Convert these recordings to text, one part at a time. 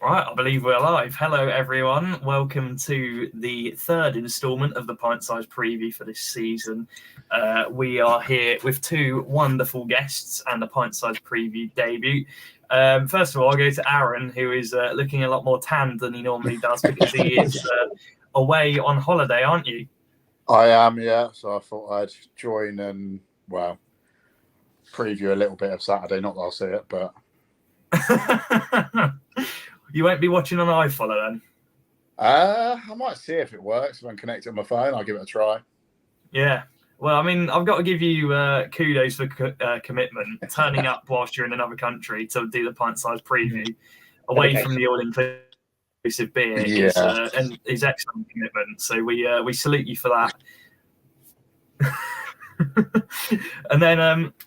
Right, I believe we're live. Hello, everyone. Welcome to the third instalment of the Pint-Sized Preview for this season. We are here with two wonderful guests and a Pint-Sized Preview debut. First of all, I'll go to Aaron, who is looking a lot more tanned than he normally does because he is away on holiday, aren't you? I am, yeah. So I thought I'd join and, preview a little bit of Saturday. Not that I'll see it, but... You won't be watching on iFollow then? I might see if it works. If I'm connected on my phone, I'll give it a try. Yeah. Well, I mean, I've got to give you kudos for commitment, turning up whilst you're in another country to do the pint-sized preview away from the all-inclusive beer and is excellent commitment. So we salute you for that. And then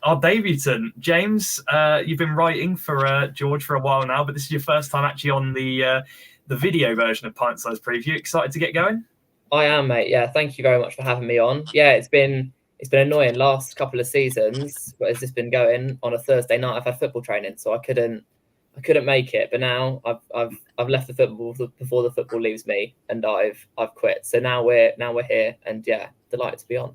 our debutant, James, you've been writing for George for a while now, but this is your first time actually on the video version of Pint-Sized Preview. Excited to get going? I am, mate. Yeah, thank you very much for having me on. Yeah, it's been annoying last couple of seasons, but it's just been going on a Thursday night. I've had football training, so I couldn't make it. But now I've left the football before the football leaves me, and I've quit. So now we're here, and yeah, delighted to be on.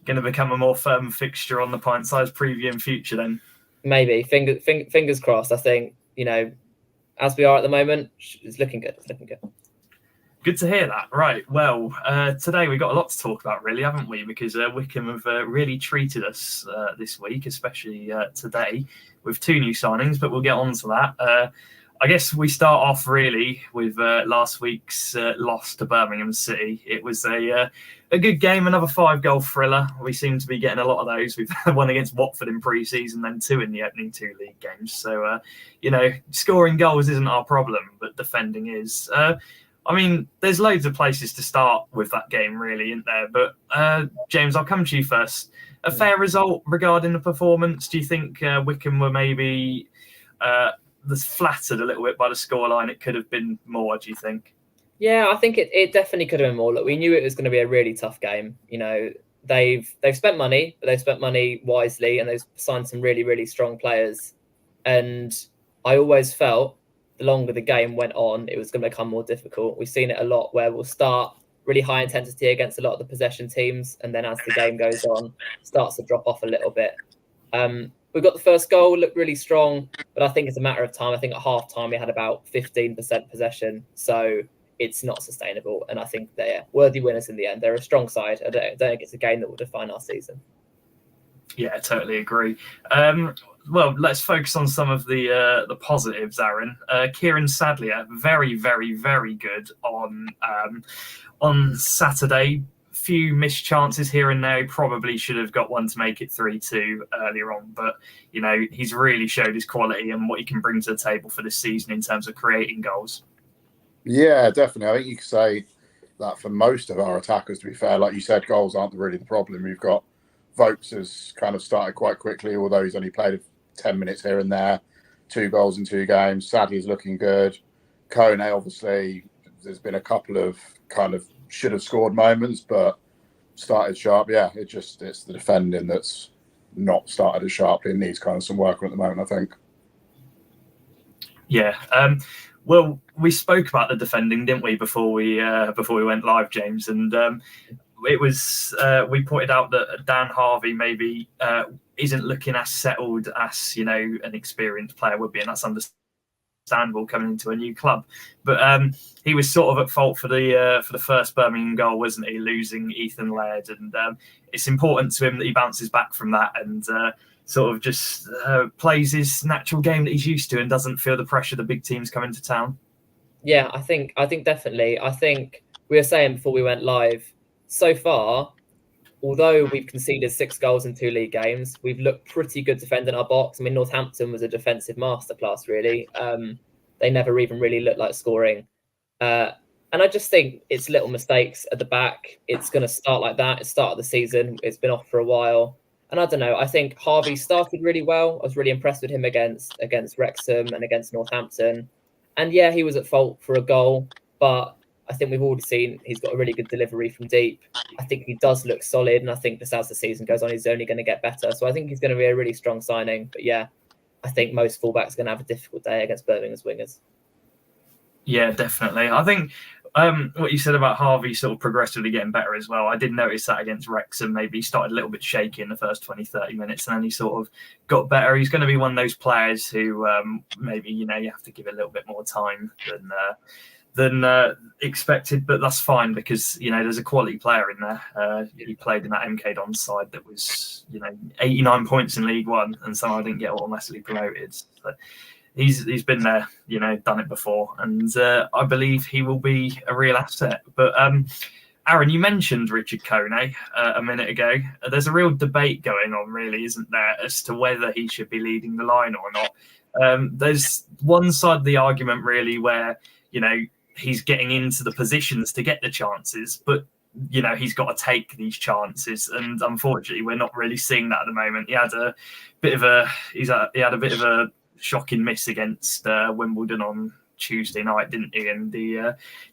Going to become a more firm fixture on the Pint-Sized Preview in future then? Maybe. Fingers crossed. I think, as we are at the moment, it's looking good. Good to hear that. Right. Well, today we've got a lot to talk about, really, haven't we? Because Wycombe have really treated us this week, especially today, with two new signings, but we'll get on to that. I guess we start off really with last week's loss to Birmingham City. It was a good game, another 5-goal thriller. We seem to be getting a lot of those. We've had one against Watford in pre-season, then two in the opening 2 league games. So, scoring goals isn't our problem, but defending is. I mean, there's loads of places to start with that game, really, isn't there? But, James, I'll come to you first. A fair result regarding the performance? Do you think Wycombe were maybe... flattered a little bit by the scoreline? It could have been more, do you think? Yeah, I think it definitely could have been more. Look, we knew it was going to be a really tough game. They've spent money, but they've spent money wisely, and they've signed some really, really strong players. And I always felt the longer the game went on, it was going to become more difficult. We've seen it a lot where we'll start really high intensity against a lot of the possession teams, and then as the game goes on, it starts to drop off a little bit. We got the first goal, looked really strong, but I think it's a matter of time. I think at half-time we had about 15% possession, so it's not sustainable. And I think they're worthy winners in the end. They're a strong side. I don't think it's a game that will define our season. Yeah, I totally agree. Well, let's focus on some of the positives, Aaron. Kieran Sadlier, very, very, very good on Saturday. Few missed chances here and there. He probably should have got one to make it 3-2 earlier on, but he's really showed his quality and what he can bring to the table for this season in terms of creating goals. Yeah, definitely. I think you could say that for most of our attackers, to be fair. Like you said, goals aren't really the problem. We've got Vokes has kind of started quite quickly, although he's only played 10 minutes here and there. 2 goals in 2 games. Sadly's looking good. Kone, obviously, there's been a couple of kind of should have scored moments, but started sharp. Yeah, it's the defending that's not started as sharply and needs kind of some work at the moment, I think. Yeah. Well, we spoke about the defending, didn't we, before we went live, James? And it was we pointed out that Dan Harvey maybe isn't looking as settled as an experienced player would be, and that's understandable coming into a new club, but he was sort of at fault for the first Birmingham goal, wasn't he, losing Ethan Laird, and it's important to him that he bounces back from that and sort of just plays his natural game that he's used to and doesn't feel the pressure the big teams come into town. Yeah, I think definitely. I think we were saying before we went live, so far, although we've conceded 6 goals in 2 league games, we've looked pretty good defending our box. I mean, Northampton was a defensive masterclass, really. They never even really looked like scoring. And I just think it's little mistakes at the back. It's going to start like that. It's start of the season. It's been off for a while. And I don't know. I think Harvey started really well. I was really impressed with him against Wrexham and against Northampton. And yeah, he was at fault for a goal, but I think we've already seen he's got a really good delivery from deep. I think he does look solid, and I think just as the season goes on, he's only going to get better. So I think he's going to be a really strong signing. But yeah, I think most fullbacks are going to have a difficult day against Birmingham's wingers. Yeah, definitely. I think what you said about Harvey sort of progressively getting better as well. I did notice that against Wrexham. Maybe he started a little bit shaky in the first 20, 30 minutes and then he sort of got better. He's going to be one of those players who maybe, you have to give a little bit more time than expected, but that's fine because there's a quality player in there. He played in that MK Don side that was 89 points in League One and somehow didn't get automatically promoted. So he's been there, done it before, and I believe he will be a real asset. But Aaron, you mentioned Richard Kone a minute ago. There's a real debate going on, really, isn't there, as to whether he should be leading the line or not. There's one side of the argument, really, where he's getting into the positions to get the chances, but he's got to take these chances, and unfortunately, we're not really seeing that at the moment. He had a bit of a shocking miss against Wimbledon on Tuesday night, didn't he? And he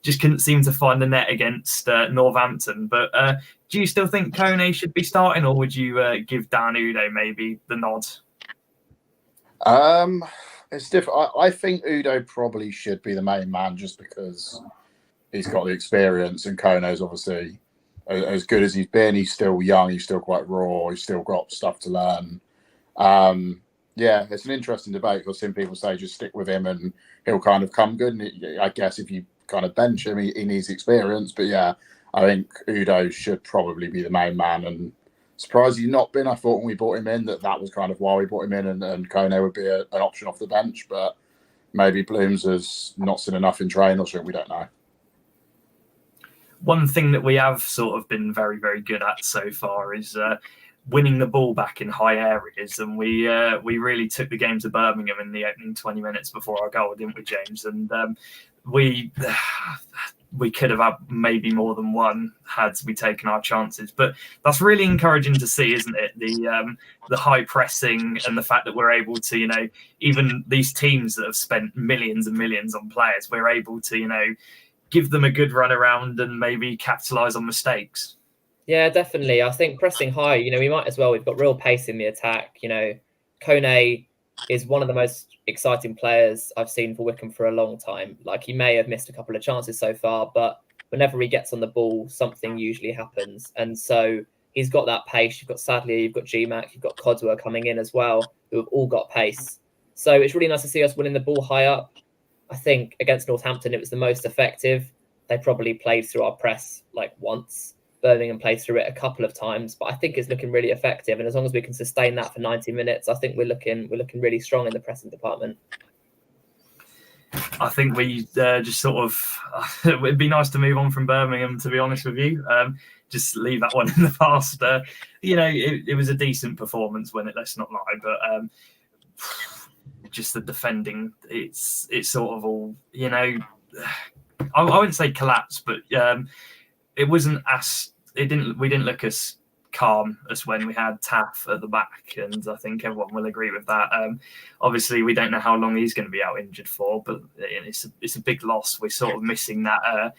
just couldn't seem to find the net against Northampton. But do you still think Kone should be starting, or would you give Dan Udo maybe the nod? It's different. I think Udo probably should be the main man just because he's got the experience, and Kone's obviously as good as he's been. He's still young. He's still quite raw. He's still got stuff to learn. Yeah, it's an interesting debate because some people say just stick with him and he'll kind of come good. And I guess if you kind of bench him, he needs experience. But yeah, I think Udo should probably be the main man. And surprised he's not been. I thought when we brought him in that was kind of why we brought him in, and Kone would be an option off the bench. But maybe Blooms has not seen enough in training or something. We don't know. One thing that we have sort of been very, very good at so far is winning the ball back in high areas, and we really took the game to Birmingham in the opening 20 minutes before our goal, didn't we, James? And we could have had maybe more than one had we taken our chances. But that's really encouraging to see, isn't it? The high pressing and the fact that we're able to, even these teams that have spent millions and millions on players, we're able to, give them a good run around and maybe capitalise on mistakes. Yeah, definitely. I think pressing high, we might as well. We've got real pace in the attack. Kone is one of the most exciting players I've seen for Wycombe for a long time. Like, he may have missed a couple of chances so far, but whenever he gets on the ball, something usually happens. And so he's got that pace. You've got Sadlier, you've got GMAC, you've got Codswell coming in as well, who have all got pace. So it's really nice to see us winning the ball high up. I think against Northampton, it was the most effective. They probably played through our press like once. Birmingham played through it a couple of times, but I think it's looking really effective. And as long as we can sustain that for 90 minutes, I think we're looking really strong in the pressing department. I think we just sort of it'd be nice to move on from Birmingham, to be honest with you. Just leave that one in the past. It was a decent performance, let's not lie, but just the defending, it's sort of all, I wouldn't say collapse, but it wasn't we didn't look as calm as when we had Taff at the back, and I think everyone will agree with that. Obviously, we don't know how long he's going to be out injured for, but it's a big loss. We're sort of missing that.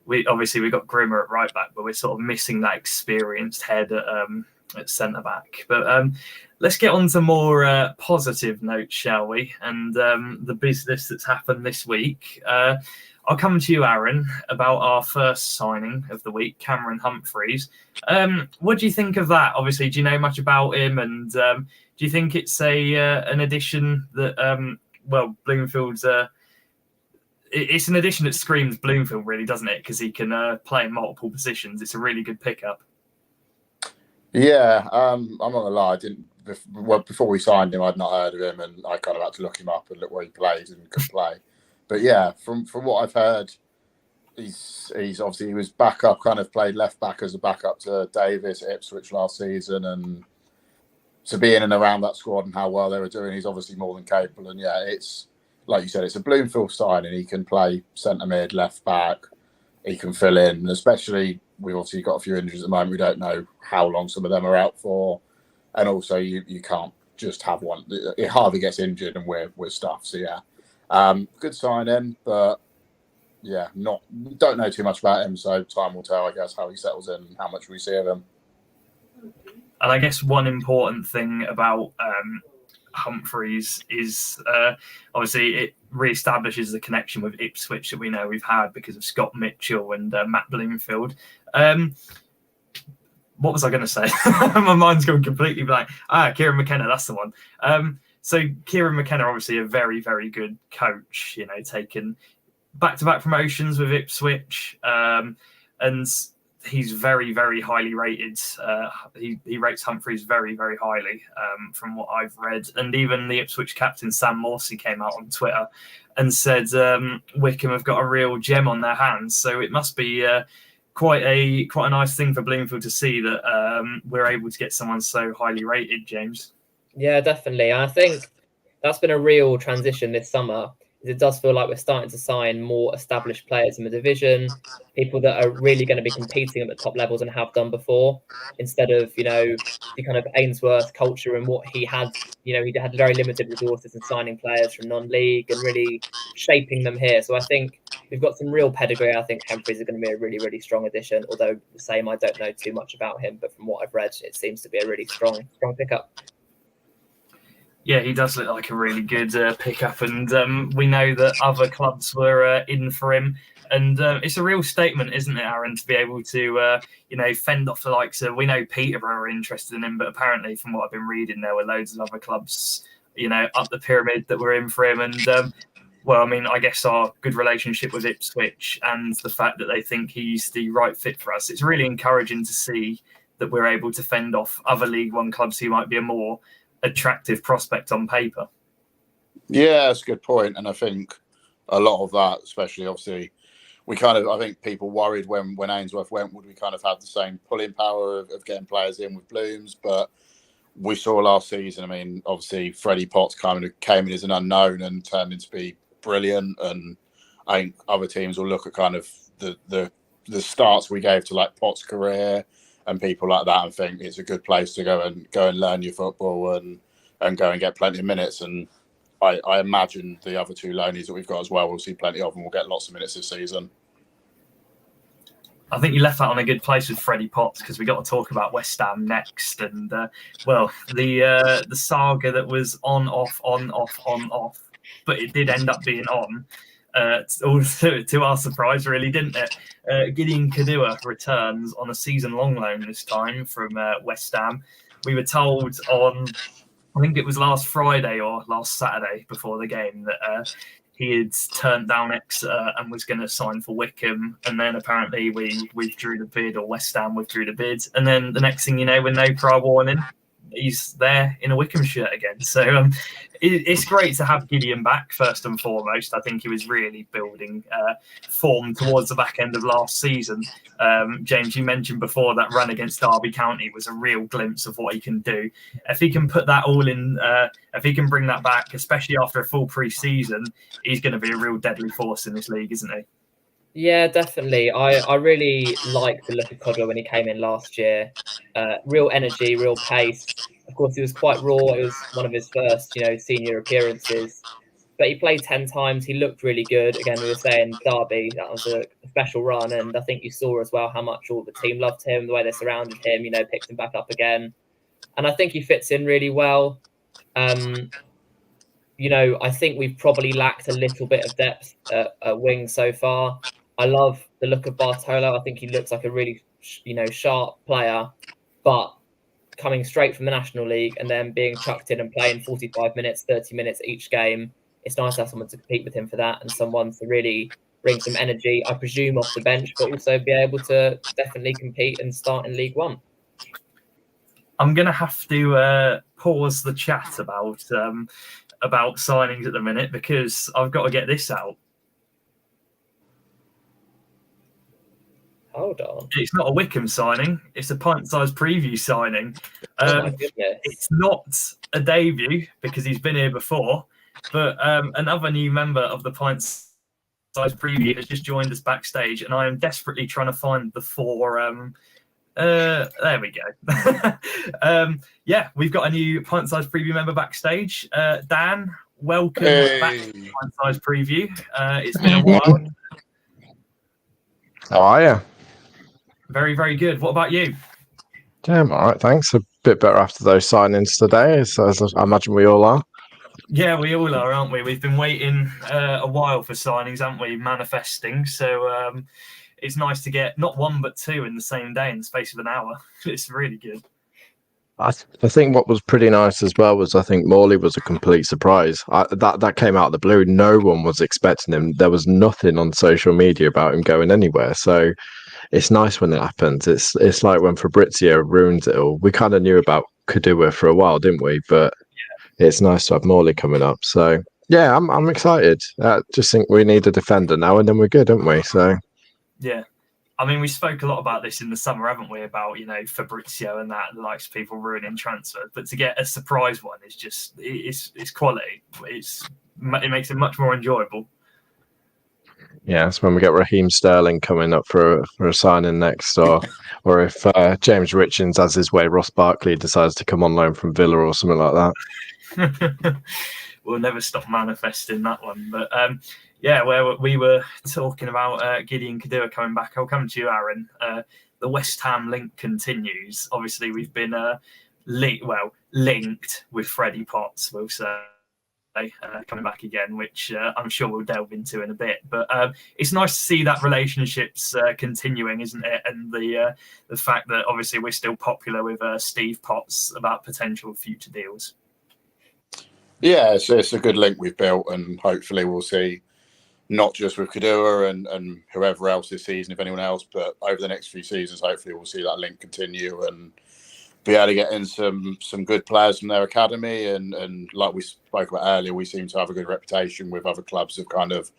We got Grimmer at right back, but we're sort of missing that experienced head at centre back. But let's get on to more positive notes, shall we? And the business that's happened this week. I'll come to you, Aaron, about our first signing of the week, Cameron Humphreys. What do you think of that? Obviously, do you know much about him? And do you think it's an addition that, Bloomfield's... it's an addition that screams Bloomfield, really, doesn't it? Because he can play in multiple positions. It's a really good pickup. Yeah, I'm not gonna lie. I didn't. Before we signed him, I'd not heard of him, and I kind of had to look him up and look where he plays and could play. But yeah, from what I've heard, he's obviously he was backup, kind of played left back as a backup to Davis at Ipswich last season, and to be in and around that squad and how well they were doing, he's obviously more than capable. And yeah, it's like you said, it's a Bloomfield signing. He can play centre mid, left back. He can fill in, especially we've obviously got a few injuries at the moment. We don't know how long some of them are out for, and also you can't just have one. It hardly gets injured, and we're stuffed. So yeah. Good signing, but yeah, don't know too much about him, so time will tell, I guess, how he settles in and how much we see of him. And I guess one important thing about Humphreys is obviously re-establishes the connection with Ipswich that we know we've had because of Scott Mitchell and Matt Bloomfield. What was I going to say? My mind's gone completely blank. Kieran McKenna, that's the one. So Kieran McKenna, obviously a very, very good coach, you know, taken back-to-back promotions with Ipswich, and he's very, very highly rated. He rates Humphreys very, very highly from what I've read. And even the Ipswich captain, Sam Morsey, came out on Twitter and said Wickham have got a real gem on their hands. So it must be quite a nice thing for Bloomfield to see that we're able to get someone so highly rated, James. Yeah, definitely. I think that's been a real transition this summer. It does feel like we're starting to sign more established players in the division, people that are really going to be competing at the top levels and have done before, instead of, you know, the kind of Ainsworth culture and what he had. You know, he had very limited resources in signing players from non-league and really shaping them here. So I think we've got some real pedigree. I think Humphreys is going to be a really, really strong addition. Although the same, I don't know too much about him, but from what I've read, it seems to be a really strong pickup. Yeah, he does look like a really good pickup, and we know that other clubs were in for him. And it's a real statement, isn't it, Aaron, to be able to, fend off the likes of, we know Peterborough are interested in him, but apparently from what I've been reading, there were loads of other clubs, up the pyramid that were in for him. And, I guess our good relationship with Ipswich and the fact that they think he's the right fit for us, it's really encouraging to see that we're able to fend off other League One clubs who might be a more attractive prospect on paper. Yeah, that's a good point. And I think a lot of that, especially obviously, I think people worried when Ainsworth went, would we kind of have the same pulling power of getting players in with Blooms? But we saw last season, I mean, obviously Freddie Potts kind of came in as an unknown and turned into be brilliant. And I think other teams will look at kind of the starts we gave to like Potts' career and people like that and think it's a good place to go and learn your football and go and get plenty of minutes. And I imagine the other two loanies that we've got as well, we'll see plenty of them. We'll get lots of minutes this season. I think you left that on a good place with Freddie Potts, because we got to talk about West Ham next. And the saga that was on, off, but it did end up being on. To our surprise, really, didn't it? Gideon Kadua returns on a season-long loan this time from West Ham. We were told on, I think it was last Friday or last Saturday before the game, that he had turned down Exeter and was going to sign for Wickham. And then apparently we withdrew the bid, or West Ham withdrew the bid. And then the next thing you know, with no prior warning, he's there in a Wickham shirt again. So it's great to have Gideon back, first and foremost. I think he was really building form towards the back end of last season. James, you mentioned before that run against Derby County was a real glimpse of what he can do. If he can put that all in, if he can bring that back, especially after a full pre-season, he's going to be a real deadly force in this league, isn't he? Yeah, definitely. I really liked the look of Codwell when he came in last year. Real energy, real pace. Of course, he was quite raw. It was one of his first, senior appearances. But he played 10 times. He looked really good. Again, we were saying Derby, that was a special run. And I think you saw as well how much all the team loved him, the way they surrounded him, picked him back up again. And I think he fits in really well. I think we've probably lacked a little bit of depth at wing so far. I love the look of Bartolo. I think he looks like a really, sharp player, but coming straight from the National League and then being chucked in and playing 45 minutes, 30 minutes each game, it's nice to have someone to compete with him for that and someone to really bring some energy, I presume, off the bench, but also be able to definitely compete and start in League One. I'm going to have to pause the chat about signings at the minute, because I've got to get this out. Hold on. It's not a Wickham signing. It's a Pint-Sized Preview signing. Oh my goodness. It's not a debut because he's been here before, but another new member of the Pint-Sized Preview has just joined us backstage, and I am desperately trying to find the four. There we go. We've got a new Pint-Sized Preview member backstage. Dan, welcome back to Pint-Sized Preview. It's been a while. How are you? Very, very good. What about you? Yeah, I'm all right, thanks. A bit better after those signings today, as I imagine we all are. Yeah, we all are, aren't we? We've been waiting a while for signings, haven't we? Manifesting. So it's nice to get not one but two in the same day in the space of an hour. It's really good. I think what was pretty nice as well was I think Morley was a complete surprise. That came out of the blue. No one was expecting him. There was nothing on social media about him going anywhere. So it's nice when it happens. It's like when Fabrizio ruined it all. We kind of knew about Kadua for a while, didn't we? But it's nice to have Morley coming up. So yeah, I'm excited. Just think we need a defender now, and then we're good, don't we? So yeah. I mean, we spoke a lot about this in the summer, haven't we? About, Fabrizio and that, likes people ruining transfer. But to get a surprise one is just, it's quality. It makes it much more enjoyable. yeah, it's when we get Raheem Sterling coming up for a signing next, or if James Richards has his way, Ross Barkley decides to come on loan from Villa or something like that. We'll never stop manifesting that one. But yeah, where we were talking about Gideon Kadua coming back, I'll come to you, Aaron. The West Ham link continues. Obviously, we've been linked with Freddie Potts, we'll say, coming back again, which I'm sure we'll delve into in a bit. But it's nice to see that relationship's continuing, isn't it? And the fact that obviously we're still popular with Steve Potts about potential future deals. Yeah, it's a good link we've built, and hopefully we'll see not just with Kadua and whoever else this season, if anyone else, but over the next few seasons, hopefully we'll see that link continue and be able to get in some good players from their academy. And like we spoke about earlier, we seem to have a good reputation with other clubs of kind of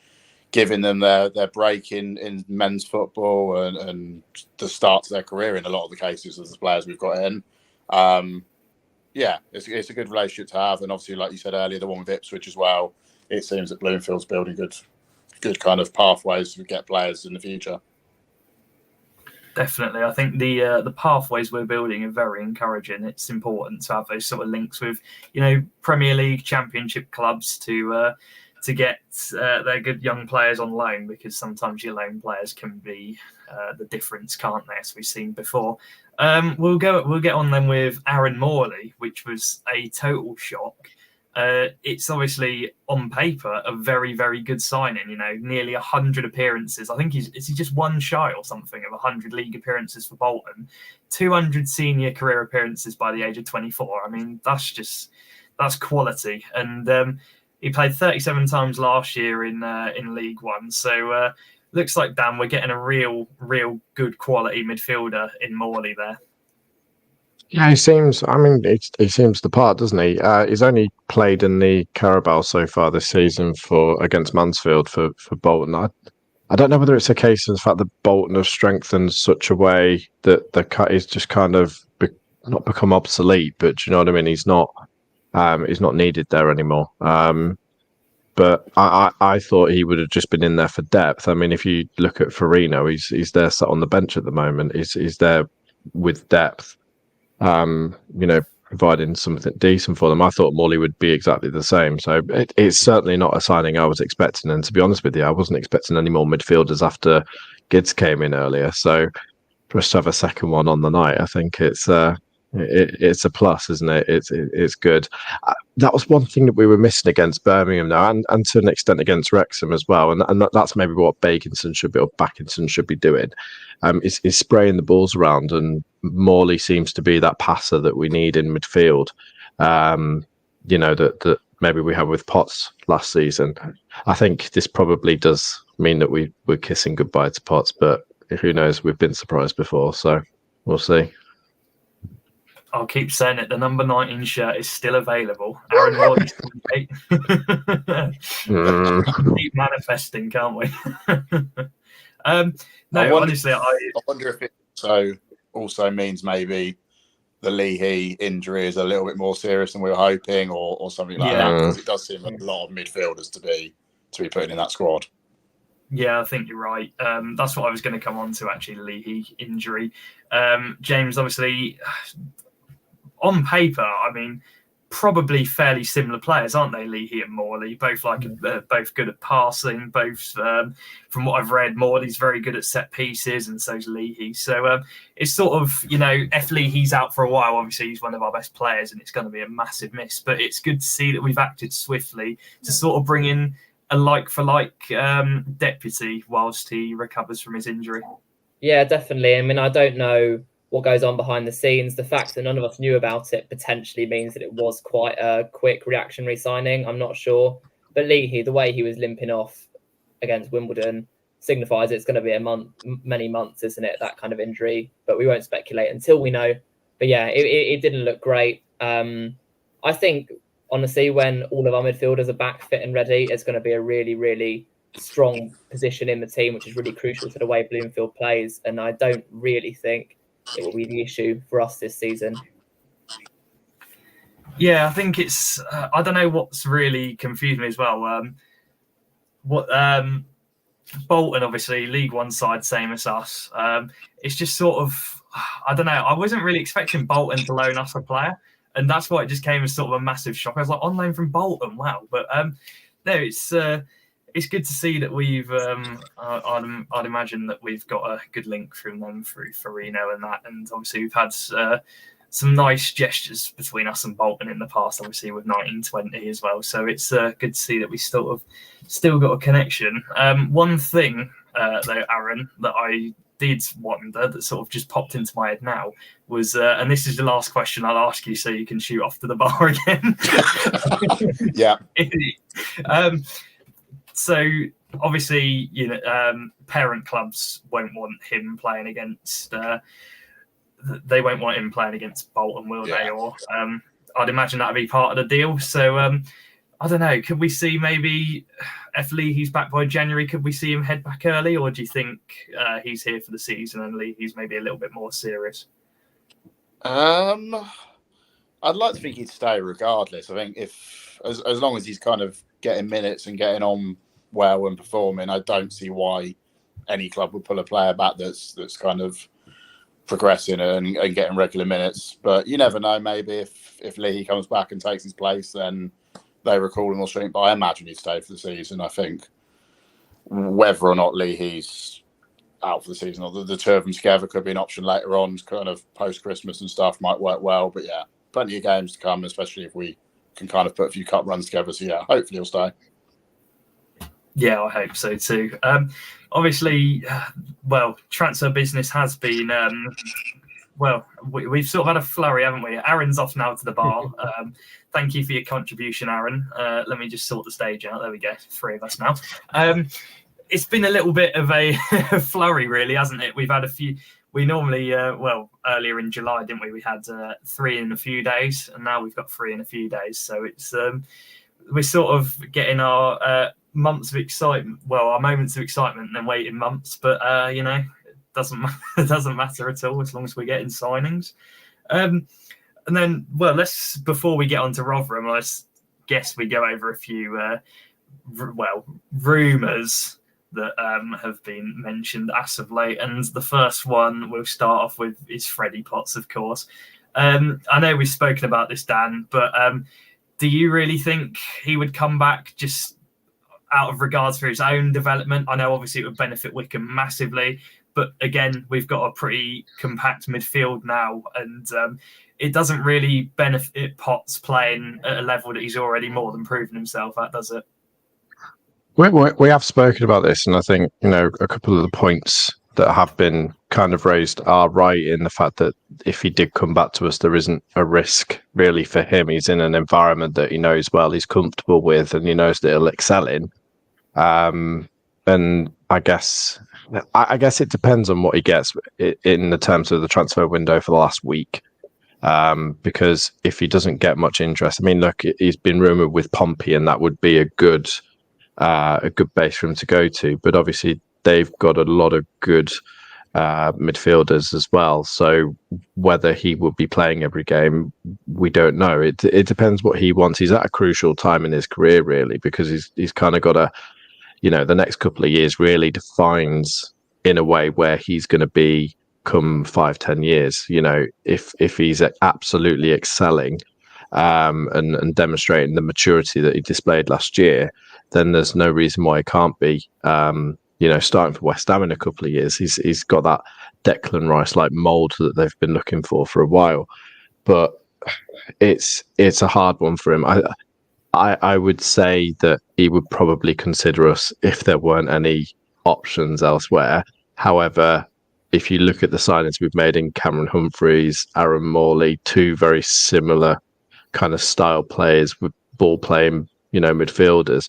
giving them their break in men's football and the start to their career in a lot of the cases as the players we've got in. Yeah, it's a good relationship to have. And obviously, like you said earlier, the one with Ipswich as well, it seems that Bloomfield's building good kind of pathways to get players in the future. Definitely. I think the pathways we're building are very encouraging. It's important to have those sort of links with, Premier League, Championship clubs to get their good young players on loan, because sometimes your loan players can be the difference, can't they? As we've seen before. We'll get on then with Aaron Morley, which was a total shock. It's obviously on paper a very, very good signing. Nearly 100 appearances. I think is he just one shy or something of 100 league appearances for Bolton, 200 senior career appearances by the age of 24. I mean, that's quality. And he played 37 times last year in League One. So looks like, Dan, we're getting a real good quality midfielder in Morley there. Yeah, he seems the part, doesn't he? He's only played in the Carabao so far this season against Mansfield for Bolton. I don't know whether it's a case of the fact that Bolton have strengthened such a way that the cut is just kind of not become obsolete, but do you know what I mean? He's not needed there anymore. But I thought he would have just been in there for depth. I mean, if you look at Farino, he's there sat on the bench at the moment. He's there with depth. Providing something decent for them. I thought Morley would be exactly the same. So it's certainly not a signing I was expecting. And to be honest with you, I wasn't expecting any more midfielders after Gids came in earlier. So for us to have a second one on the night, I think it's a plus, isn't it? It's good. That was one thing that we were missing against Birmingham now, and to an extent against Wrexham as well. And that's maybe what Backinson should be doing. Is spraying the balls around, and Morley seems to be that passer that we need in midfield. That maybe we had with Potts last season. I think this probably does mean that we're kissing goodbye to Potts, but who knows? We've been surprised before, so we'll see. I'll keep saying it. The number 19 shirt is still available. Aaron Morley's keep manifesting, can't we? Honestly, I wonder if it also means maybe the Leahy injury is a little bit more serious than we were hoping, or something like that, because it does seem like a lot of midfielders to be putting in that squad. Yeah, I think you're right. That's what I was going to come on to, actually, the Leahy injury. James, obviously, on paper, I mean, probably fairly similar players, aren't they, Leahy and Morley? Both both good at passing. Both, from what I've read, Morley's very good at set pieces, and so's Leahy. So it's sort of, if Leahy's out for a while, obviously he's one of our best players, and it's going to be a massive miss. But it's good to see that we've acted swiftly to sort of bring in a like-for-like deputy whilst he recovers from his injury. Yeah, definitely. I mean, I don't know what goes on behind the scenes. The fact that none of us knew about it potentially means that it was quite a quick reactionary signing. I'm not sure. But Leahy, the way he was limping off against Wimbledon signifies it's going to be many months, isn't it? That kind of injury. But we won't speculate until we know. But yeah, it didn't look great. I think, honestly, when all of our midfielders are back fit and ready, it's going to be a really, really strong position in the team, which is really crucial to the way Bloomfield plays. And I don't really think it will be the issue for us this season. Yeah, I think it's. I don't know what's really confused me as well. Bolton, obviously, League One side, same as us. It's just sort of. I don't know. I wasn't really expecting Bolton to loan us a player, and that's why it just came as sort of a massive shock. I was like, on loan from Bolton, wow! But no, it's good to see that we've. I'd imagine that we've got a good link from them through Farino and that, and obviously we've had some nice gestures between us and Bolton in the past, obviously with 1920 as well. So it's good to see that we still got a connection. One thing though, Aaron, that I did wonder that sort of just popped into my head now was, and this is the last question I'll ask you, so you can shoot off to the bar again. Yeah. So obviously, parent clubs won't want him playing against. They won't want him playing against Bolton, will they? Or I'd imagine that'd be part of the deal. So I don't know. Could we see maybe if Leahy's back by January? Could we see him head back early, or do you think he's here for the season and Leahy's maybe a little bit more serious? I'd like to think he'd stay regardless. I think if as long as he's kind of getting minutes and getting on well and performing, I don't see why any club would pull a player back that's kind of progressing and getting regular minutes. But you never know. Maybe if Leahy comes back and takes his place, then they recall him or something. But I imagine he'd stay for the season. I think whether or not Leahy's out for the season or the two of them together could be an option later on, kind of post-Christmas and stuff, might work well. But yeah, plenty of games to come, especially if we can kind of put a few cup runs together. So yeah, hopefully he'll stay. Yeah, I hope so too. Obviously, transfer business has been, we've sort of had a flurry, haven't we? Aaron's off now to the bar. Thank you for your contribution, Aaron. Let me just sort the stage out. There we go. 3 of us now. It's been a little bit of a flurry, really, hasn't it? We've had a few. We normally, earlier in July, didn't we? We had 3 in a few days, and now we've got 3 in a few days. So it's we're sort of getting our months of excitement, our moments of excitement, and then waiting months. But it doesn't matter at all as long as we're getting signings. And then, before we get on to Rotherham, I guess we go over a few rumours that have been mentioned as of late. And the first one we'll start off with is Freddie Potts, of course. I know we've spoken about this, Dan, but do you really think he would come back just out of regards for his own development? I know obviously it would benefit Wickham massively, but again, we've got a pretty compact midfield now, and it doesn't really benefit Potts playing at a level that he's already more than proven himself at, does it? We have spoken about this, and I think, a couple of the points that have been kind of raised are right in the fact that if he did come back to us, there isn't a risk really for him. He's in an environment that he knows well, he's comfortable with, and he knows that he'll excel in. And I guess it depends on what he gets in the terms of the transfer window for the last week. Because if he doesn't get much interest, I mean, look, he's been rumoured with Pompey, and that would be a good base for him to go to. But obviously, they've got a lot of good midfielders as well. So whether he will be playing every game, we don't know. It depends what he wants. He's at a crucial time in his career, really, because he's kind of got the next couple of years really defines in a way where he's going to be come 5-10 years. If he's absolutely excelling, and demonstrating the maturity that he displayed last year, then there's no reason why he can't be, starting for West Ham in a couple of years. He's got that Declan Rice-like mould that they've been looking for a while, but it's a hard one for him. I would say that he would probably consider us if there weren't any options elsewhere. However, if you look at the signings we've made in Cameron Humphreys, Aaron Morley, two very similar kind of style players with ball playing, midfielders,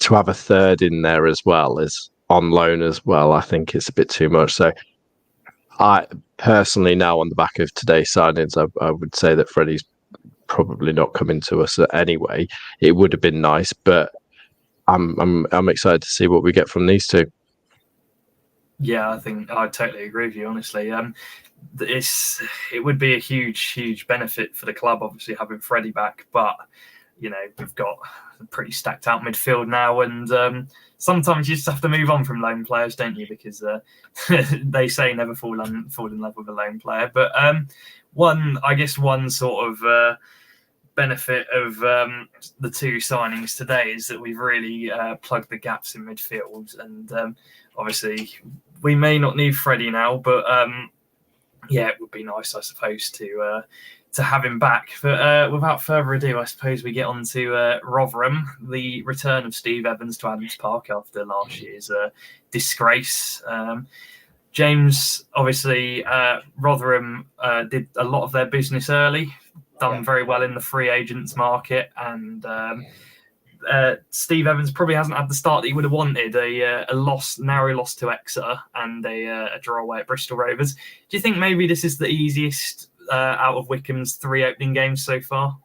to have a third in there as well as on loan as well, I think it's a bit too much. So I personally, now on the back of today's signings, I would say that Freddie's probably not coming to us anyway. It would have been nice, but I'm excited to see what we get from these two. Yeah, I think I totally agree with you, honestly. It would be a huge benefit for the club, obviously, having Freddie back, but we've got a pretty stacked out midfield now, and sometimes you just have to move on from loan players, don't you? Because they say never fall in love with a loan player. But one sort of benefit of the two signings today is that we've really plugged the gaps in midfield, and obviously we may not need Freddie now, but it would be nice, I suppose, to have him back. But without further ado, I suppose we get on to Rotherham, the return of Steve Evans to Adams Park after last year's disgrace. James, obviously, Rotherham did a lot of their business early, done very well in the free agents market, and Steve Evans probably hasn't had the start that he would have wanted. A narrow loss to Exeter and a draw away at Bristol Rovers. Do you think maybe this is the easiest out of Wycombe's 3 opening games so far?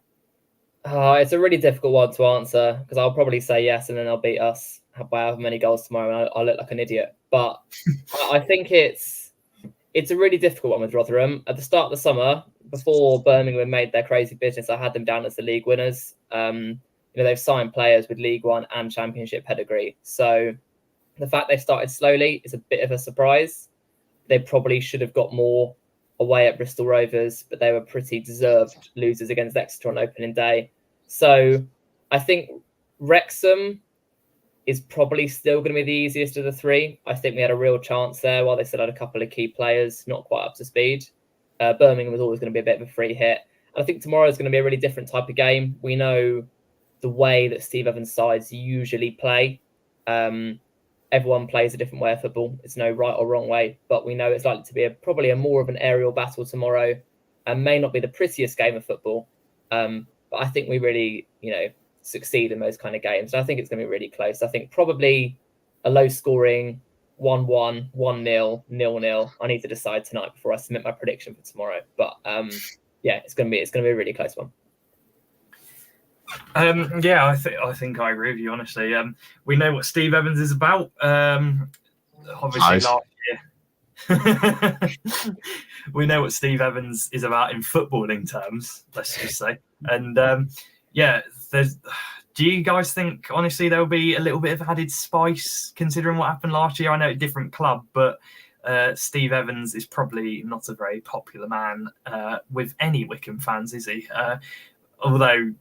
It's a really difficult one to answer, because I'll probably say yes and then they'll beat us by however many goals tomorrow and I'll look like an idiot. But I think it's a really difficult one with Rotherham. At the start of the summer, before Birmingham made their crazy business, I had them down as the league winners. They've signed players with League One and Championship pedigree. So the fact they started slowly is a bit of a surprise. They probably should have got more away at Bristol Rovers, but they were pretty deserved losers against Exeter on opening day. So I think Wrexham is probably still going to be the easiest of the three. I think we had a real chance there while they still had a couple of key players not quite up to speed. Birmingham was always going to be a bit of a free hit. And I think tomorrow is going to be a really different type of game. We know the way that Steve Evans' sides usually play. Everyone plays a different way of football. It's no right or wrong way, but we know it's likely to be probably a more of an aerial battle tomorrow, and may not be the prettiest game of football. But I think we really, succeed in those kind of games. And I think it's going to be really close. I think probably a low scoring 1-1, 1-0, 0-0. I need to decide tonight before I submit my prediction for tomorrow. But it's going to be a really close one. I think I agree with you, honestly. We know what Steve Evans is about. Obviously, last year we know what Steve Evans is about in footballing terms, let's just say. And do you guys think, honestly, there will be a little bit of added spice considering what happened last year? I know a different club, but Steve Evans is probably not a very popular man with any Wycombe fans, is he? Although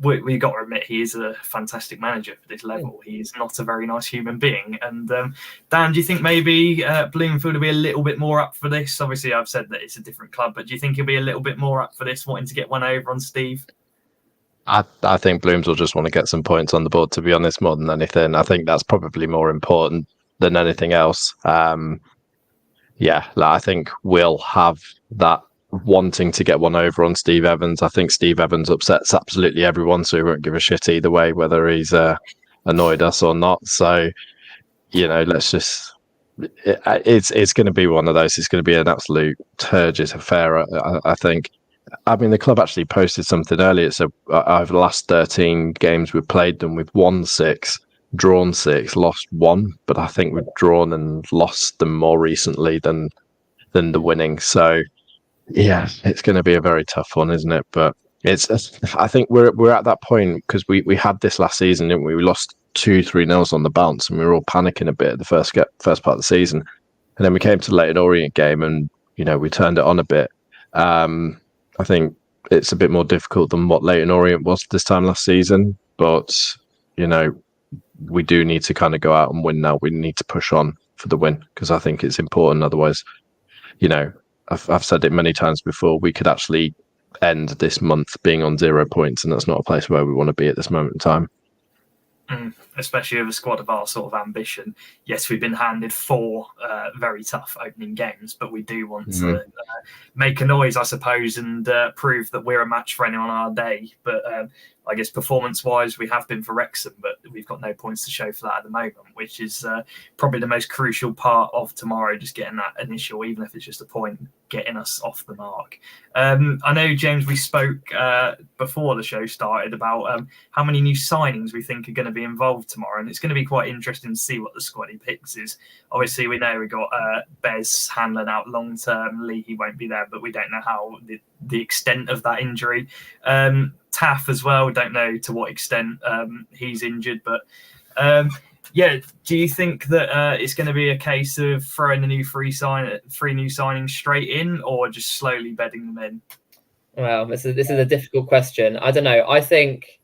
we got to admit he is a fantastic manager for this level. He is not a very nice human being. And Dan, do you think maybe Bloomfield will be a little bit more up for this? Obviously, I've said that it's a different club, but do you think he'll be a little bit more up for this, wanting to get one over on Steve? I think Blooms will just want to get some points on the board, to be honest, more than anything. I think that's probably more important than anything else. I think we'll have that wanting to get one over on Steve Evans. I think Steve Evans upsets absolutely everyone, so he won't give a shit either way, whether he's annoyed us or not. So, let's just... It's going to be one of those. It's going to be an absolute turgid affair, I think. I mean, the club actually posted something earlier. So over the last 13 games we've played them, we've won 6, drawn 6, lost 1. But I think we've drawn and lost them more recently than the winning. So, yeah, it's going to be a very tough one, isn't it? But I think we're at that point because we had this last season, didn't we? We lost 2-3-0 on the bounce, and we were all panicking a bit at the first part of the season. And then we came to the Leyton Orient game, and we turned it on a bit. I think it's a bit more difficult than what Leyton Orient was this time last season. But, we do need to kind of go out and win now. We need to push on for the win because I think it's important. Otherwise, I've said it many times before, we could actually end this month being on 0 points, and that's not a place where we want to be at this moment in time. Especially with a squad of our sort of ambition. Yes, we've been handed 4 very tough opening games, but we do want to make a noise, I suppose, and prove that we're a match for anyone on our day. But I guess performance-wise, we have been for Wrexham, but we've got no points to show for that at the moment, which is probably the most crucial part of tomorrow, just getting that initial, even if it's just a point, getting us off the mark. I know, James, we spoke before the show started about how many new signings we think are going to be involved tomorrow, and it's going to be quite interesting to see what the squad he picks is. Obviously, we know we got Bez handling out long term. Lee, he won't be there, but we don't know how the extent of that injury. Taff as well, don't know to what extent he's injured, but do you think that it's going to be a case of throwing the three new signings straight in, or just slowly bedding them in? Well, this is a difficult question. I don't know. I think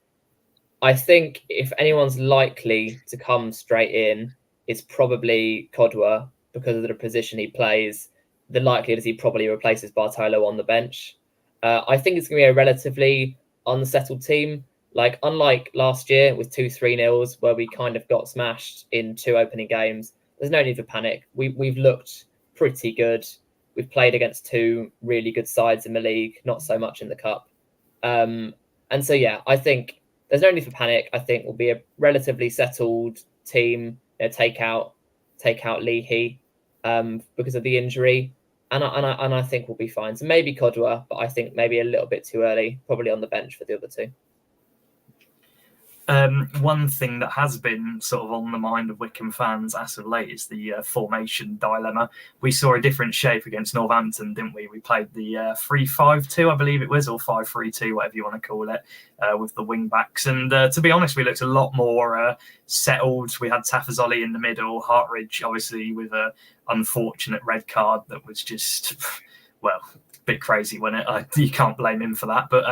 if anyone's likely to come straight in, it's probably Kodwa because of the position he plays. The likelihood is he probably replaces Bartolo on the bench. I think it's going to be a relatively unsettled team. Like, unlike last year with 2 3-0s where we kind of got smashed in 2 opening games, there's no need for panic. We've looked pretty good. We've played against 2 really good sides in the league, not so much in the cup. And so, I think there's no need for panic. I think we'll be a relatively settled team. Take out Leahy because of the injury. And I think we'll be fine. So maybe Kodwa, but I think maybe a little bit too early, probably on the bench for the other 2. One thing that has been sort of on the mind of Wycombe fans as of late is the formation dilemma. We saw a different shape against Northampton, didn't we? We played the 3-5-2, I believe it was, or 5-3-2, whatever you want to call it, with the wing backs. And to be honest, we looked a lot more settled. We had Tafazoli in the middle, Hartridge, obviously, with an unfortunate red card that was just, well, a bit crazy, wasn't it? You can't blame him for that. But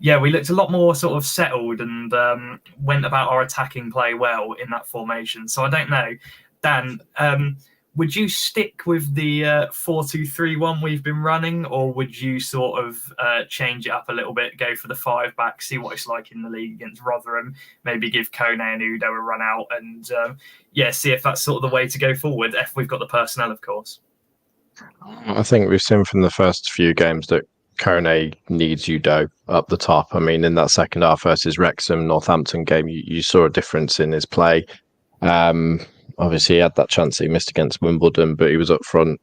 we looked a lot more sort of settled and went about our attacking play well in that formation. So I don't know. Dan, would you stick with the 4-2-3-1 we've been running, or would you sort of change it up a little bit, go for the 5 back, see what it's like in the league against Rotherham, maybe give Kone and Udo a run out and, see if that's sort of the way to go forward, if we've got the personnel, of course? I think we've seen from the first few games that Kone needs Udo up the top. I mean, in that second half versus Wrexham, Northampton game, you saw a difference in his play. Obviously, he had that chance that he missed against Wimbledon, but he was up front,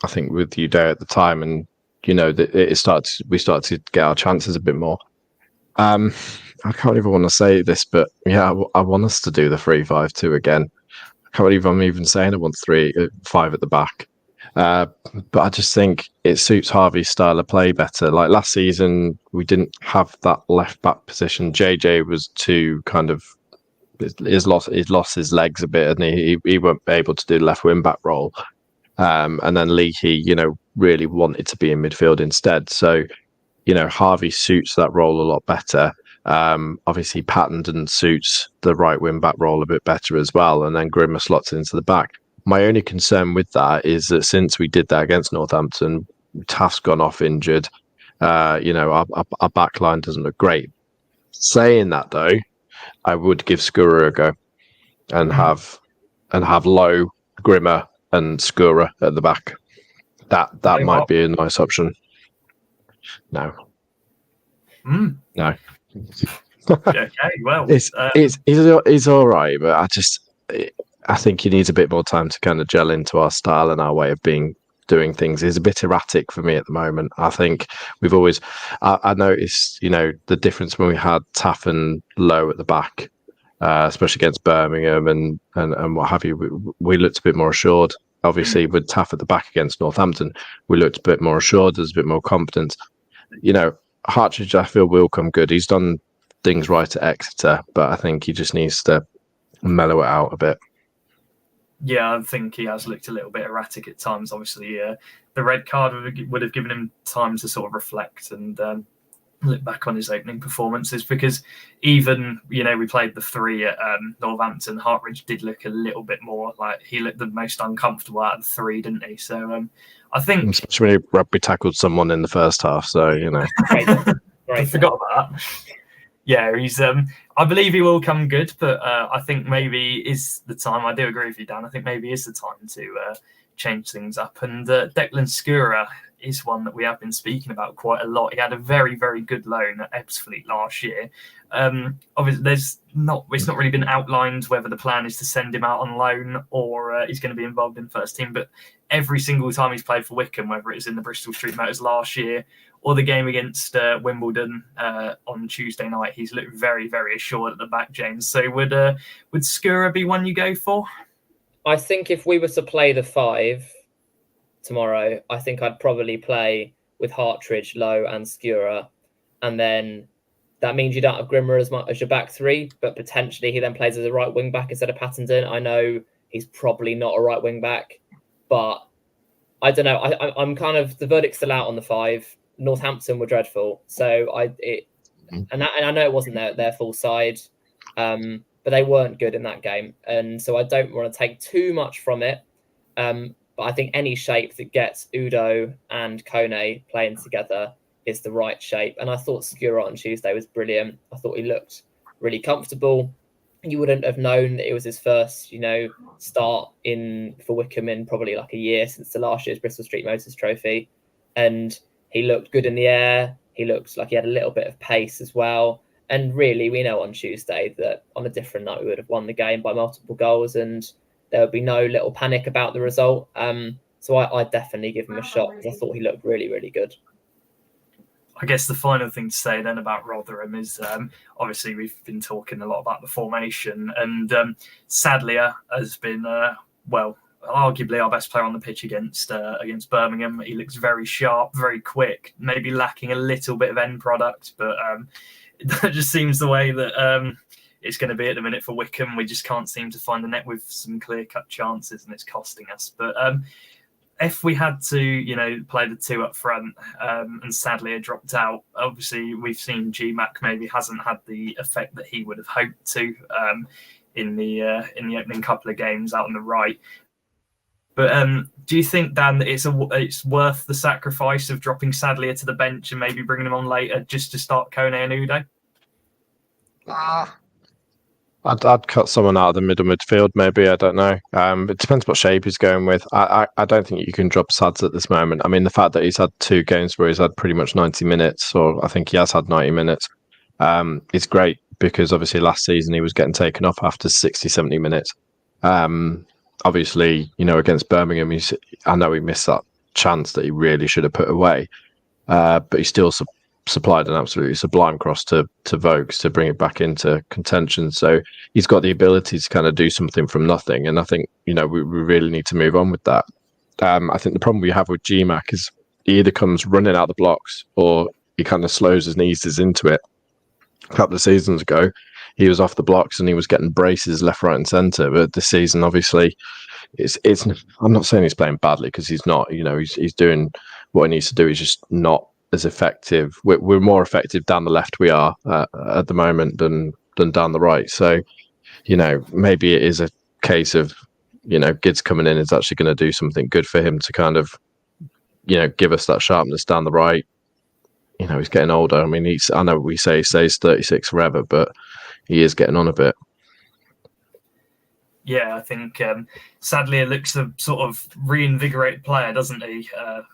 I think, with Udo at the time. And, we started to get our chances a bit more. I can't even want to say this, but I want us to do the 3-5-2 again. I can't believe I'm even saying I want 5 at the back. But I just think it suits Harvey's style of play better. Like last season, we didn't have that left back position. JJ was too kind of, he's lost his legs a bit, and he won't be able to do the left wing back role. And then Leahy, really wanted to be in midfield instead. So, Harvey suits that role a lot better. Obviously, Pattenden suits the right wing back role a bit better as well. And then Grimmer slots into the back. My only concern with that is that since we did that against Northampton, Taft's gone off injured. Our back line doesn't look great. Saying that, though, I would give Skura a go and have Lowe, Grimmer, and Skura at the back. That might be a nice option. No. No. Okay, well, he's all right, but I think he needs a bit more time to kind of gel into our style and our way of doing things. He's a bit erratic for me at the moment. I think we've always, I noticed, the difference when we had Taff and Lowe at the back, especially against Birmingham and what have you. We looked a bit more assured. Obviously, with Taff at the back against Northampton, we looked a bit more assured. There's a bit more confidence. Hartridge, I feel, will come good. He's done things right at Exeter, but I think he just needs to mellow it out a bit. Yeah, I think he has looked a little bit erratic at times. Obviously, the red card would have given him time to sort of reflect and look back on his opening performances, because even, we played the 3 at Northampton. Hartridge did look a little bit more like he looked the most uncomfortable out of the 3, didn't he? So I think, especially when he rugby tackled someone in the first half. So I forgot about that. Yeah, he's. I believe he will come good, but I think maybe is the time. I do agree with you, Dan. I think maybe is the time to change things up. And Declan Skura is one that we have been speaking about quite a lot. He had a very, very good loan at Ebbsfleet last year. Obviously, it's not really been outlined whether the plan is to send him out on loan or he's going to be involved in first team. But every single time he's played for Wycombe, whether it's in the Bristol Street Motors last year or the game against Wimbledon on Tuesday night, he's looked very, very assured at the back, James. So would Skura be one you go for? I think if we were to play the 5 tomorrow, I think I'd probably play with Hartridge, Lowe and Skura. And then that means you don't have Grimmer as much as your back 3, but potentially he then plays as a right wing back instead of Pattendon. I know he's probably not a right wing back, but I don't know. I'm kind of, the verdict's still out on the 5. Northampton were dreadful. So I know it wasn't their full side, but they weren't good in that game. And so I don't want to take too much from it. But I think any shape that gets Udo and Kone playing together is the right shape. And I thought Skura on Tuesday was brilliant. I thought he looked really comfortable. You wouldn't have known that it was his first, start for Wycombe in probably like a year since the last year's Bristol Street Motors Trophy. And he looked good in the air. He looked like he had a little bit of pace as well. And really, we know on Tuesday that on a different night, we would have won the game by multiple goals and there would be no little panic about the result. So I'd definitely give him a shot because I thought he looked really, really good. I guess the final thing to say then about Rotherham is obviously we've been talking a lot about the formation, and Sadlier has been, arguably our best player on the pitch against Birmingham. He looks very sharp, very quick, maybe lacking a little bit of end product, but that just seems the way that it's going to be at the minute for Wycombe. We just can't seem to find the net with some clear-cut chances, and it's costing us. But if we had to, play the 2 up front, and sadly it dropped out, obviously we've seen GMAC maybe hasn't had the effect that he would have hoped to in the opening couple of games out on the right. But do you think, Dan, that it's worth the sacrifice of dropping Sadlier to the bench and maybe bringing him on later just to start Kone and Udo? I'd cut someone out of the middle midfield, maybe. I don't know. It depends what shape he's going with. I don't think you can drop Sads at this moment. I mean, the fact that he's had 2 games where he's had pretty much 90 minutes, or I think he has had 90 minutes, is great because obviously last season he was getting taken off after 60, 70 minutes. Obviously, against Birmingham, I know he missed that chance that he really should have put away, but he still supplied an absolutely sublime cross to Vokes to bring it back into contention. So he's got the ability to kind of do something from nothing. And I think, we really need to move on with that. I think the problem we have with GMAC is he either comes running out the blocks or he kind of slows and eases into it. A couple of seasons ago, he was off the blocks and he was getting braces left, right and centre. But this season, obviously, it's. I'm not saying he's playing badly because he's not. He's doing what he needs to do. He's just not as effective. We're more effective down the left we are at the moment than down the right. So, maybe it is a case of, Gids coming in is actually going to do something good for him to kind of, give us that sharpness down the right. He's getting older. I mean, I know we say he stays 36 forever, but he is getting on a bit. Yeah, I think sadly it looks a sort of reinvigorated player, doesn't he?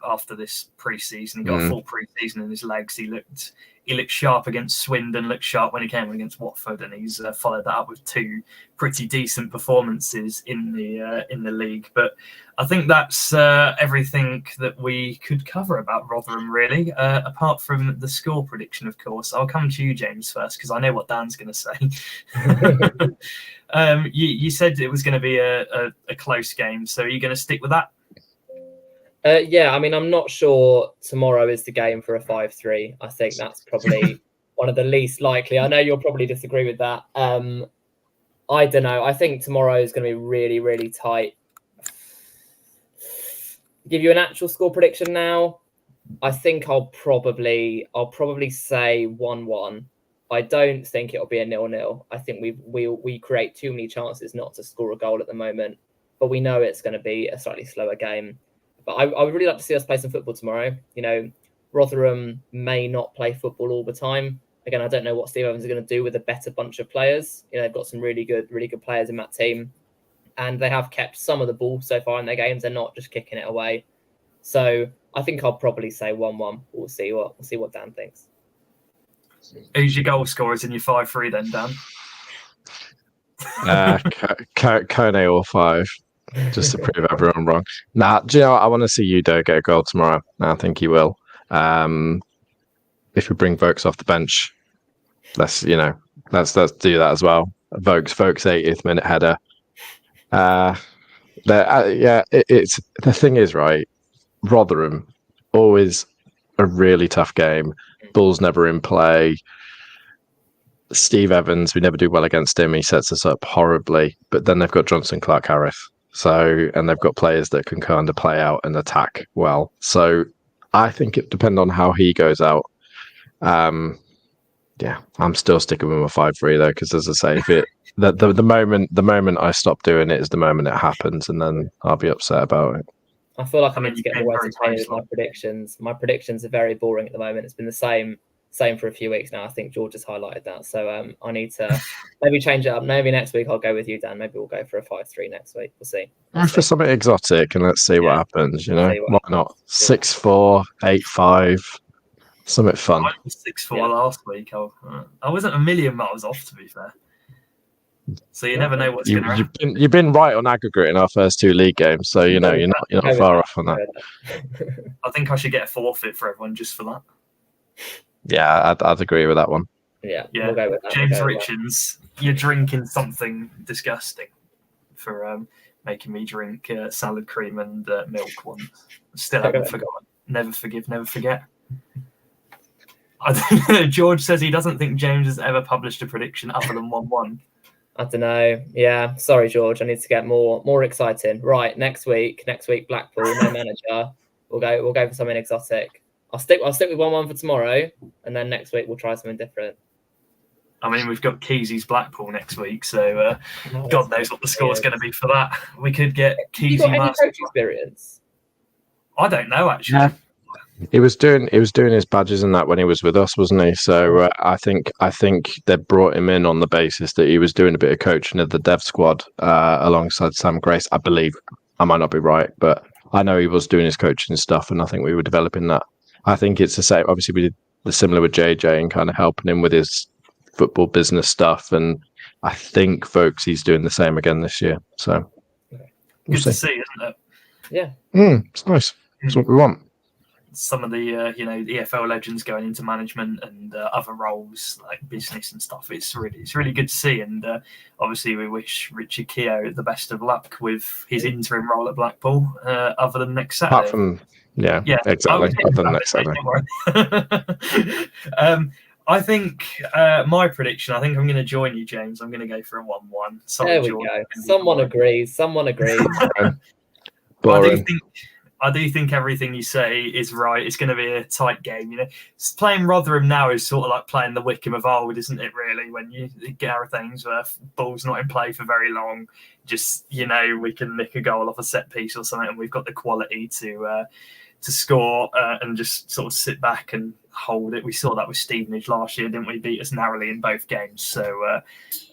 After this pre-season, he got a full pre-season in his legs. He looked sharp against Swindon, looked sharp when he came against Watford, and he's followed that up with 2 pretty decent performances in the league. But I think that's everything that we could cover about Rotherham, really. Apart from the score prediction, of course. I'll come to you, James, first because I know what Dan's going to say. You said it was going to be a close game, so are you going to stick with that? Yeah, I mean, I'm not sure tomorrow is the game for a 5-3. I think that's probably one of the least likely. I know you'll probably disagree with that. I don't know. I think tomorrow is going to be really, really tight. Give you an actual score prediction now. I think I'll probably say 1-1. I don't think it'll be a 0-0. I think we create too many chances not to score a goal at the moment, but we know it's going to be a slightly slower game. But I would really like to see us play some football tomorrow. Rotherham may not play football all the time. Again, I don't know what Steve Evans is going to do with a better bunch of players. They've got some really good players in that team, and they have kept some of the ball so far in their games. They're not just kicking it away. So I think I'll probably say 1-1. We'll see what Dan thinks. Who's your goal scorers in your 5-3 then, Dan? Kone or 5, just to prove everyone wrong. Nah, do you know what? I want to see Udo get a goal tomorrow. I think he will. If we bring Vokes off the bench, let's do that as well. Vokes 80th minute header. It's the thing is, right, Rotherham always a really tough game. Ball's never in play. Steve Evans, we never do well against him. He sets us up horribly, but then they've got Johnson Clark-Harris, and they've got players that can kind of play out and attack well. So I think it depends on how he goes out. I'm still sticking with my 5-3 though, because as I say, if the moment I stop doing it is the moment it happens, and then I'll be upset about it. I feel like I need to get more entertaining with my predictions. My predictions are very boring at the moment. It's been the same for a few weeks now. I think George has highlighted that. So I need to maybe change it up. Maybe next week I'll go with you, Dan. Maybe we'll go for a 5-3 next week. We'll see. For something exotic, and let's see what happens. Why not? 6-4, 8-5, something fun. I was 6-4 last week. I wasn't a million miles off, to be fair. So you never know what's going to happen. You've been right on aggregate in our first 2 league games, so you're not far off on that. I think I should get a forfeit for everyone just for that. Yeah, I'd agree with that one. Yeah. We'll go with that. James Richards, you're drinking something disgusting for making me drink salad cream and milk once. Still haven't forgotten. Never forgive, never forget. George says he doesn't think James has ever published a prediction other than 1-1. I don't know. Yeah, sorry, George. I need to get more exciting. Right, next week, Blackpool, no manager. We'll go for something exotic. I'll stick with 1-1 for tomorrow, and then next week we'll try something different. I mean, we've got Keezy's Blackpool next week, so God knows what the score's going to be for that. We could get Keezy. You got any coach experience? I don't know, actually. Yeah. He was doing his badges and that when he was with us, wasn't he? So I think they brought him in on the basis that he was doing a bit of coaching of the dev squad alongside Sam Grace. I believe. I might not be right, but I know he was doing his coaching stuff, and I think we were developing that. I think it's the same. Obviously, we did the similar with JJ and kind of helping him with his football business stuff, and I think folks he's doing the same again this year. So good to see, isn't it? Yeah, it's nice. That's what we want. Some of the EFL legends going into management and other roles like business and stuff. It's really good to see, and obviously we wish Richard Keogh the best of luck with his interim role at Blackpool. Other than next Saturday, apart from exactly. Other than next Saturday. I think my prediction. I think I'm going to join you, James. I'm going to go for a 1-1. Sorry, there we George, go. Someone agrees. But I do think everything you say is right. It's going to be a tight game. Playing Rotherham now is sort of like playing the Wickham of old, isn't it? Really, when you Gareth Ainsworth, ball's not in play for very long. Just we can nick a goal off a set piece or something, and we've got the quality to score and just sort of sit back and hold it. We saw that with Stevenage last year, didn't we? Beat us narrowly in both games. So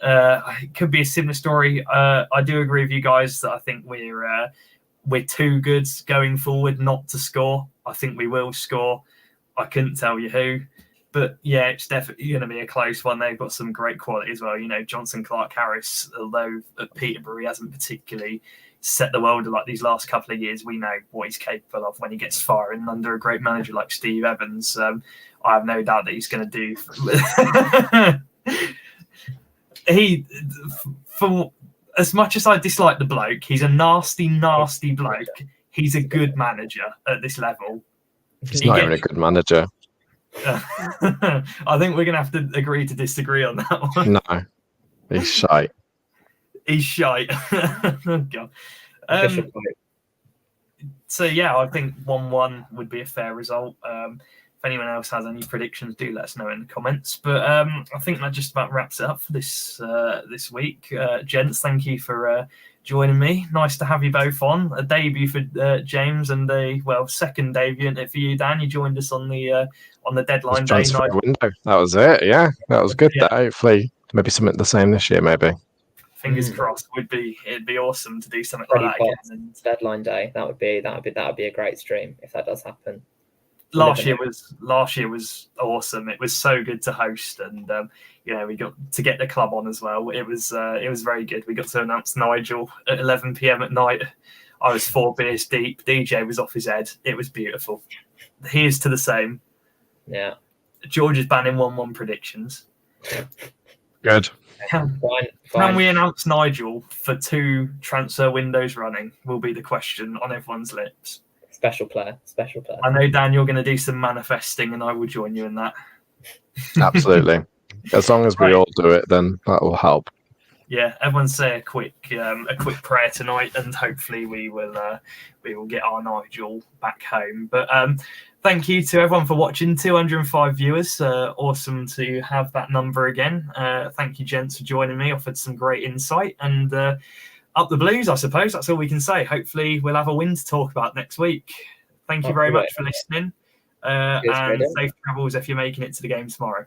it could be a similar story. I do agree with you guys that I think we're too good going forward not to score. I think we will score. I couldn't tell you who. But yeah, it's definitely going to be a close one. They've got some great quality as well. Johnson Clark-Harris, although at Peterborough he hasn't particularly set the world like these last couple of years, we know what he's capable of when he gets firing under a great manager like Steve Evans. I have no doubt that he's going to do. For as much as I dislike the bloke, he's a nasty bloke. He's a good manager at this level. He's not even a good manager. I think we're going to have to agree to disagree on that one. No, he's shite. He's shite. Oh, God. So yeah, I think 1-1 would be a fair result. If anyone else has any predictions, do let us know in the comments. But I think that just about wraps it up for this week. Gents, thank you for joining me. Nice to have you both on. A debut for James and second debut for you, Dan. You joined us on the deadline day. Window. That was it. Yeah, that was good. Yeah. Hopefully, maybe something the same this year. Maybe. Fingers crossed. It'd be awesome to do something like that again. And deadline day. That would be a great stream if that does happen. Last year was awesome. It was so good to host, and we got to get the club on as well. It was very good. We got to announce Nigel at 11 p.m. at night. I was 4 beers deep. DJ was off his head. It was beautiful. Here's to the same. Yeah. George is banning 1-1 predictions. Good. Can we announce Nigel for 2 transfer windows running? Will be the question on everyone's lips. Special player. I know, Dan, you're going to do some manifesting, and I will join you in that. Absolutely. As long as we all do it, then that will help. Yeah, everyone say a quick prayer tonight, and hopefully we will get our Nigel back home. But thank you to everyone for watching. 205 viewers. Awesome to have that number again. Thank you, gents, for joining me. Offered some great insight, and up the Blues, I suppose. That's all we can say. Hopefully we'll have a win to talk about next week. Thank you very much for listening. And safe travels if you're making it to the game tomorrow.